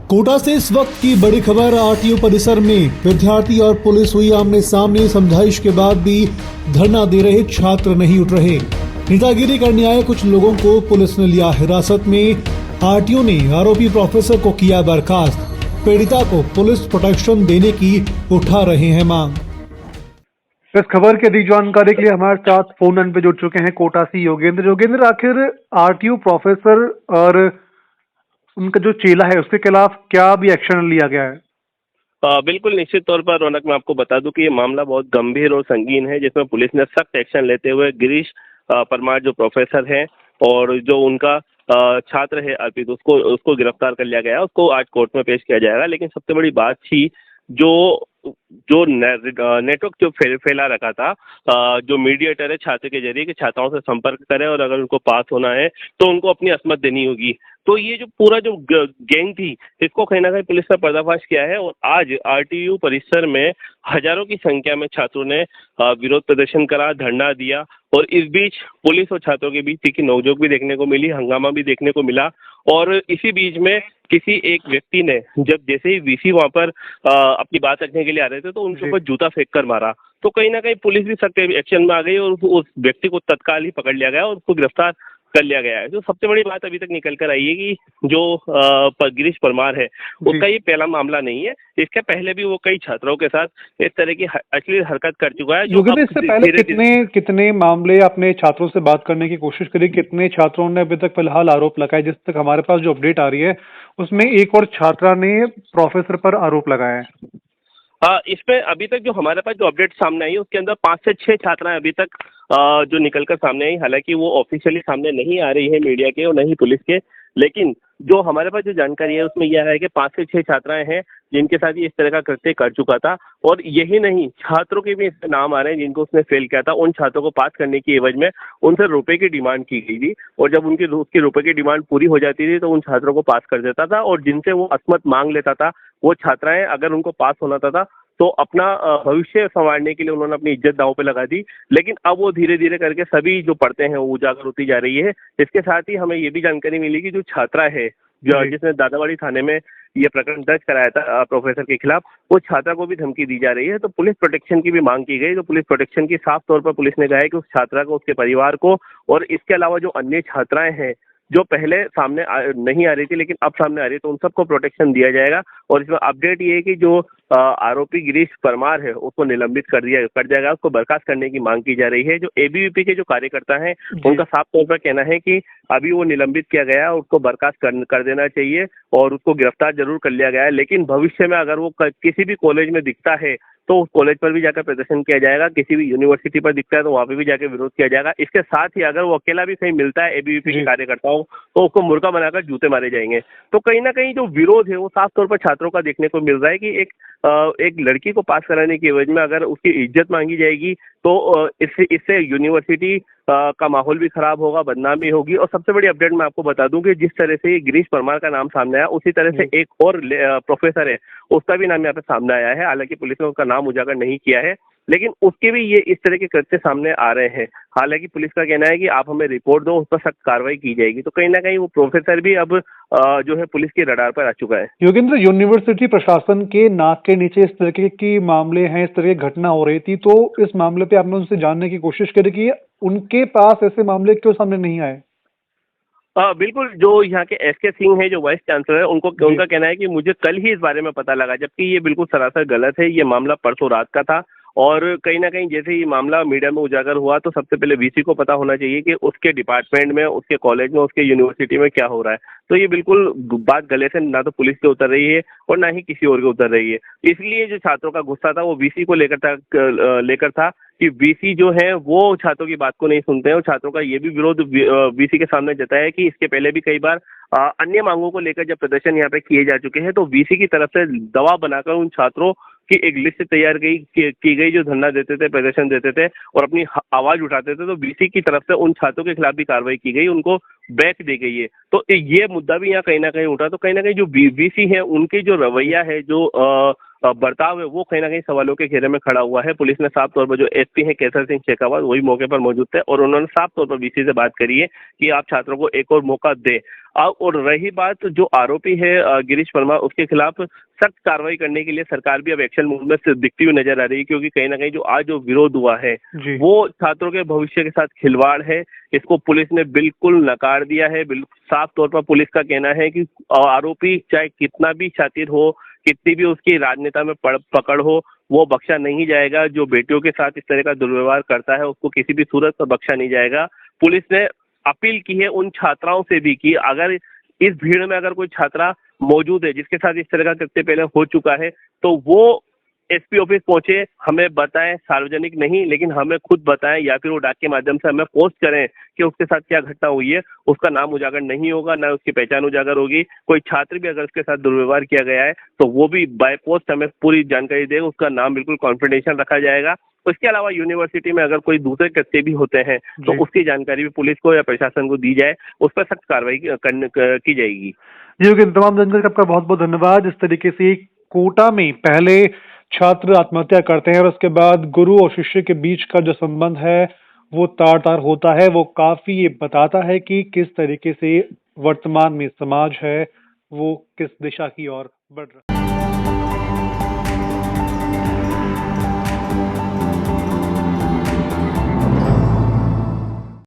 कोटा से इस वक्त की बड़ी खबर। आरटीओ परिसर में विद्यार्थी और पुलिस हुई आमने सामने। समझाइश के बाद भी धरना दे रहे छात्र नहीं उठ रहे। नेतागिरी करने आए कुछ लोगों को पुलिस ने लिया हिरासत में। आरटीओ ने आरोपी प्रोफेसर को किया बर्खास्त। पीड़िता को पुलिस प्रोटेक्शन देने की उठा रहे हैं मांग। इस खबर की अधिक जानकारी के लिए हमारे साथ फोन लाइन पे जुड़ चुके हैं कोटा से योगेंद्र, आखिर आरटीओ प्रोफेसर और उनका जो चेला है उसके खिलाफ क्या भी एक्शन लिया गया है? बिल्कुल निश्चित तौर पर रौनक, मैं आपको बता दूं कि ये मामला बहुत गंभीर और संगीन है, जिसमें पुलिस ने सख्त एक्शन लेते हुए गिरीश परमार जो प्रोफेसर हैं और जो उनका छात्र है अर्पित, उसको गिरफ्तार कर लिया गया है। उसको आज कोर्ट में पेश किया जाएगा। लेकिन सबसे बड़ी बात थी जो जो नेटवर्क जो फैला रखा था, जो मीडिएटर है छात्र के जरिए कि छात्राओं से संपर्क करें और अगर उनको पास होना है तो उनको अपनी असमत देनी होगी। तो ये जो पूरा जो गैंग थी, इसको कहीं ना कहीं पुलिस ने पर्दाफाश किया है और आज आरटीयू परिसर में हजारों की संख्या में छात्रों ने विरोध प्रदर्शन करा, धरना दिया और इस बीच पुलिस और छात्रों के बीच तीखी नोकझोंक भी देखने को मिली, हंगामा भी देखने को मिला। और इसी बीच में किसी एक व्यक्ति ने जब जैसे ही वीसी वहां पर अपनी बात रखने के लिए आ रहे थे तो उनके ऊपर जूता फेंक कर मारा। तो कहीं ना कहीं पुलिस भी सख्त एक्शन में आ गई और उस व्यक्ति को तत्काल ही पकड़ लिया गया और उसको गिरफ्तार कर लिया गया है। जो सबसे बड़ी बात अभी तक निकल कर आई है कि जो गिरीश परमार है उसका ये पहला मामला नहीं है। इसके पहले भी वो कई छात्रों के साथ इस तरह की अश्लील हरकत कर चुका है। योगेंद्र, इससे पहले कितने मामले अपने छात्रों से बात करने की कोशिश करी? कितने छात्रों ने अभी तक फिलहाल आरोप लगाए? जिस तक हमारे पास जो अपडेट आ रही है उसमें एक और छात्रा ने प्रोफेसर पर आरोप लगाया है। इसमें अभी तक जो हमारे पास जो अपडेट सामने आई है उसके अंदर 5 से 6 छात्राएं अभी तक जो निकलकर सामने आई। हालांकि वो ऑफिशियली सामने नहीं आ रही है मीडिया के और नहीं पुलिस के, लेकिन जो हमारे पास जो जानकारी है उसमें यह है कि 5 से 6 छात्राएं हैं जिनके साथ ये इस तरह का कृत्य कर चुका था। और यही नहीं, छात्रों के भी इसमें नाम आ रहे हैं जिनको उसने फेल किया था। उन छात्रों को पास करने की एवज में उनसे रुपए की डिमांड की गई थी और जब उसकी रुपए की डिमांड पूरी हो जाती थी तो उन छात्रों को पास कर देता था और जिनसे वो असमत मांग लेता था वो छात्राएं अगर उनको पास होना था तो अपना भविष्य संवारने के लिए उन्होंने अपनी इज्जत दांव पे लगा दी। लेकिन अब वो धीरे धीरे करके सभी जो पढ़ते हैं वो उजागर होती जा रही है। इसके साथ ही हमें ये भी जानकारी मिली कि जो छात्रा है जिसने दादावाड़ी थाने में ये प्रकरण दर्ज कराया था प्रोफेसर के खिलाफ, वो छात्रा को भी धमकी दी जा रही है। तो पुलिस प्रोटेक्शन की भी मांग की गई। तो पुलिस प्रोटेक्शन की साफ तौर पर पुलिस ने कहा है कि उस छात्रा को, उसके परिवार को और इसके अलावा जो अन्य छात्राएं हैं जो पहले सामने नहीं आ रही थी लेकिन अब सामने आ रही है तो उन सबको प्रोटेक्शन दिया जाएगा। और इसमें अपडेट ये है कि जो आरोपी गिरीश परमार है उसको निलंबित कर जाएगा, उसको बर्खास्त करने की मांग की जा रही है। जो एबीवीपी के जो कार्यकर्ता हैं उनका साफ तौर पर कहना है कि अभी वो निलंबित किया गया है, उसको बर्खास्त कर देना चाहिए और उसको गिरफ्तार जरूर कर लिया गया है। लेकिन भविष्य में अगर वो किसी भी कॉलेज में दिखता है तो उस कॉलेज पर भी जाकर प्रदर्शन किया जाएगा, किसी भी यूनिवर्सिटी पर दिखता है तो वहां पे भी जाकर विरोध किया जाएगा। इसके साथ ही अगर वो अकेला भी कहीं मिलता है एबीवीपी के कार्यकर्ताओं तो उसको मुर्गा बनाकर जूते मारे जाएंगे। तो कहीं ना कहीं जो विरोध है वो साफ तौर पर छात्रों का देखने को मिल रहा है कि एक लड़की को पास कराने की एवज में अगर उसकी इज्जत मांगी जाएगी तो इससे यूनिवर्सिटी का माहौल भी खराब होगा, बदनामी होगी। और सबसे बड़ी अपडेट मैं आपको बता दूं कि जिस तरह से ये गिरीश परमार का नाम सामने आया उसी तरह से एक और प्रोफेसर है उसका भी नाम यहाँ पे सामने आया है। हालांकि पुलिस ने उसका नाम उजागर नहीं किया है लेकिन उसके भी ये इस तरह के कृत्य सामने आ रहे हैं। हालांकि पुलिस का कहना है कि आप हमें रिपोर्ट दो, उस पर सख्त कार्रवाई की जाएगी। तो कहीं ना कहीं वो प्रोफेसर भी अब जो है पुलिस के रडार पर आ चुका है। योगेंद्र, यूनिवर्सिटी प्रशासन के नाक के नीचे इस तरह के मामले हैं, इस तरह की घटना हो रही थी, तो इस मामले पे आपने उनसे जानने की कोशिश करी कि उनके पास ऐसे मामले क्यों सामने नहीं आए? बिल्कुल, जो यहाँ के एसके सिंह है जो वाइस चांसलर है उनका कहना है कि मुझे कल ही इस बारे में पता लगा, जबकि ये बिल्कुल सरासर गलत है। ये मामला परसों रात का था और कहीं ना कहीं जैसे ही मामला मीडिया में उजागर हुआ तो सबसे पहले वीसी को पता होना चाहिए कि उसके डिपार्टमेंट में, उसके कॉलेज में, उसके यूनिवर्सिटी में क्या हो रहा है। तो ये बिल्कुल बात गले से ना तो पुलिस के उतर रही है और ना ही किसी और के उतर रही है। इसलिए जो छात्रों का गुस्सा था वो वीसी को लेकर था कि वीसी जो है वो छात्रों की बात को नहीं सुनते हैं और छात्रों का ये भी विरोध वीसी के सामने जताया है कि इसके पहले भी कई बार अन्य मांगों को लेकर जब प्रदर्शन यहाँ पे किए जा चुके हैं तो वीसी की तरफ से दबाव बनाकर उन छात्रों की एक लिस्ट तैयार की गई जो धरना देते थे, प्रदर्शन देते थे और अपनी आवाज उठाते थे। तो वीसी की तरफ से उन छात्रों के खिलाफ भी कार्रवाई की गई, उनको बैच दी गई है। तो ये मुद्दा भी यहाँ कहीं ना कहीं उठा। तो कहीं ना कहीं जो वीसी है उनकी जो रवैया है, जो बर्ताव है वो कहीं ना कहीं सवालों के घेरे में खड़ा हुआ है। पुलिस ने साफ तौर पर, जो एसपी है केसर सिंह शेखावत, वही मौके पर मौजूद थे और उन्होंने साफ तौर पर वीसी से बात करी है कि आप छात्रों को एक और मौका दे। और रही बात जो आरोपी है गिरीश वर्मा, उसके खिलाफ सख्त कार्रवाई करने के लिए सरकार भी अब एक्शन मूव में दिखती हुई नजर आ रही है, क्योंकि कहीं ना कहीं जो आज जो विरोध हुआ है वो छात्रों के भविष्य के साथ खिलवाड़ है। इसको पुलिस ने बिल्कुल नकार दिया है। साफ तौर पर पुलिस का कहना है कि आरोपी चाहे कितना भी शातिर हो, कितनी भी उसकी राजनेता में पकड़ हो, वो बख्शा नहीं जाएगा। जो बेटियों के साथ इस तरह का दुर्व्यवहार करता है उसको किसी भी सूरत पर बख्शा नहीं जाएगा। पुलिस ने अपील की है उन छात्राओं से भी कि अगर इस भीड़ में अगर कोई छात्रा मौजूद है जिसके साथ इस तरह का कृत्य पहले हो चुका है, तो वो एसपी ऑफिस पहुंचे, हमें बताएं, सार्वजनिक नहीं लेकिन हमें खुद बताएं, या फिर वो डाक के माध्यम से हमें पोस्ट करें कि उसके साथ क्या घटना हुई है। उसका नाम उजागर नहीं होगा, ना उसकी पहचान उजागर होगी। कोई छात्र भी अगर उसके साथ दुर्व्यवहार किया गया है तो वो भी बाय पोस्ट हमें पूरी जानकारी देगा। उसका नाम बिल्कुल कॉन्फिडेंशियल रखा जाएगा। इसके अलावा यूनिवर्सिटी में अगर कोई दूसरे कृत्य भी होते हैं तो उसकी जानकारी भी पुलिस को या प्रशासन को दी जाए, उस पर सख्त कार्रवाई की जाएगी। जी, तमाम जानकारी का आपका बहुत बहुत धन्यवाद। इस तरीके से कोटा में पहले छात्र आत्महत्या करते हैं और उसके बाद गुरु और शिष्य के बीच का जो संबंध है वो तार-तार होता है। वो काफी ये बताता है कि किस तरीके से वर्तमान में समाज है वो किस दिशा की ओर बढ़ रहा है।